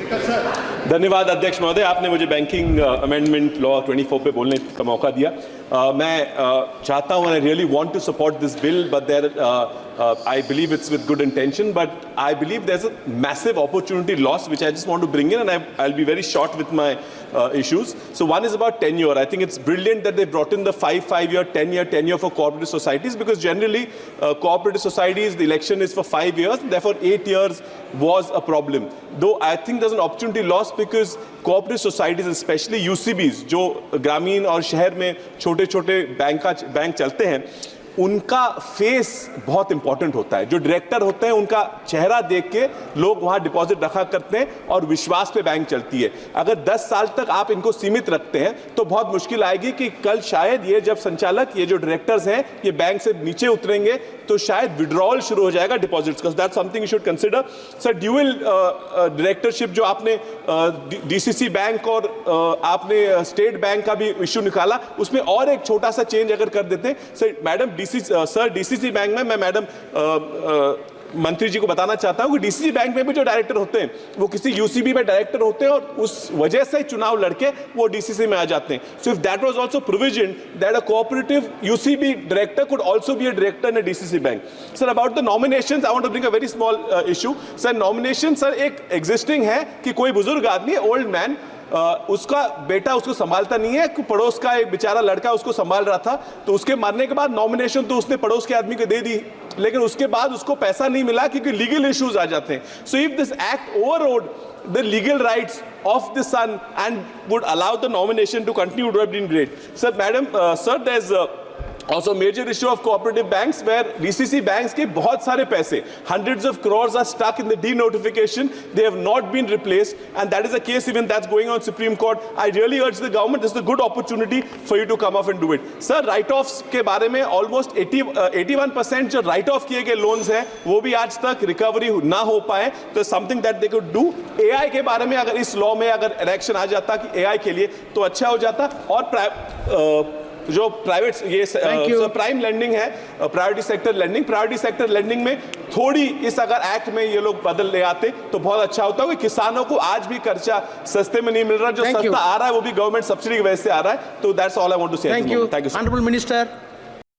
धन्यवाद अध्यक्ष महोदय, आपने मुझे बैंकिंग अमेंडमेंट लॉ 24 पे बोलने का मौका दिया। मैं चाहता हूँ, I really want to support this bill, but there I believe it's with good intention, but I believe there's a massive opportunity loss which I just want to bring in, and I'll be very short with my issues. So one is about tenure. I think it's brilliant that they brought in the 5-year, 10-year tenure for cooperative societies, because generally cooperative societies, the election is for 5 years, and therefore 8 years was a problem. Though I think there's an opportunity loss because cooperative societies, especially UCBs, जो ग्रामीण और शहर में छोटे-छोटे bank चलते हैं, उनका face बहुत इंपॉर्टेंट होता है। जो डायरेक्टर होते हैं उनका चेहरा देख के लोग वहां डिपॉजिट रखा करते हैं और विश्वास पे बैंक चलती है। अगर 10 साल तक आप इनको सीमित रखते हैं तो बहुत मुश्किल आएगी कि कल शायद ये जब संचालक, ये जो डायरेक्टर्स हैं, ये बैंक से नीचे उतरेंगे तो शायद विड्रॉल शुरू हो जाएगा डिपॉजिट्स का। That's something you should consider. Sir, dual directorship जो आपने डीसीसी बैंक और आपने स्टेट बैंक का भी इश्यू निकाला, उसमें और एक छोटा सा चेंज अगर कर देते। सर मैडम डीसीसी बैंक में मैं मैडम मंत्री जी को बताना चाहता हूं कि डीसीसी बैंक में भी जो डायरेक्टर होते हैं वो किसी यूसीबी में डायरेक्टर होते हैं और उस वजह से चुनाव लड़के वो डीसीसी में आ जाते हैं। So if that was also provision that a cooperative UCB director could also be a director in a DCC bank. Sir, about the nominations I want to bring a very small issue. Sir, nomination sir एक existing है कि कोई बुजुर्ग आदमी, old man, उसका बेटा उसको संभालता नहीं है, पड़ोस का एक बेचारा लड़का उसको संभाल रहा था, तो उसके मरने के बाद नॉमिनेशन तो उसने पड़ोस के आदमी को दे दी, लेकिन उसके बाद उसको पैसा नहीं मिला क्योंकि लीगल इश्यूज आ जाते हैं। So if this act overrode the legal rights of the son and would allow the nomination to continue, would have been great. Sir, madam, sir, there's also major issue of cooperative banks where DCC banks के बहुत सारे पैसे, hundreds of crores are stuck in the denotification. They have not been replaced, and that is a case even that's going on Supreme Court. I really urge the government, this is a good opportunity for you to come off and do it. Sir, write-offs के बारे में almost 81% जो write-off किए गए loans हैं वो भी आज तक recovery ना हो पाए, तो something that they could do. AI के बारे में अगर इस law में अगर election आ जाता कि AI के लिए तो अच्छा हो जाता। और जो प्राइवेट ये प्राइम लेंडिंग है, प्रायोरिटी सेक्टर लेंडिंग में थोड़ी इस अगर एक्ट में ये लोग बदल ले आते तो बहुत अच्छा होता है। किसानों को आज भी कर्जा सस्ते में नहीं मिल रहा, जो सस्ता आ रहा है वो भी गवर्नमेंट सब्सिडी की वजह से आ रहा है। तो that's all I want to say. Thank you honourable minister.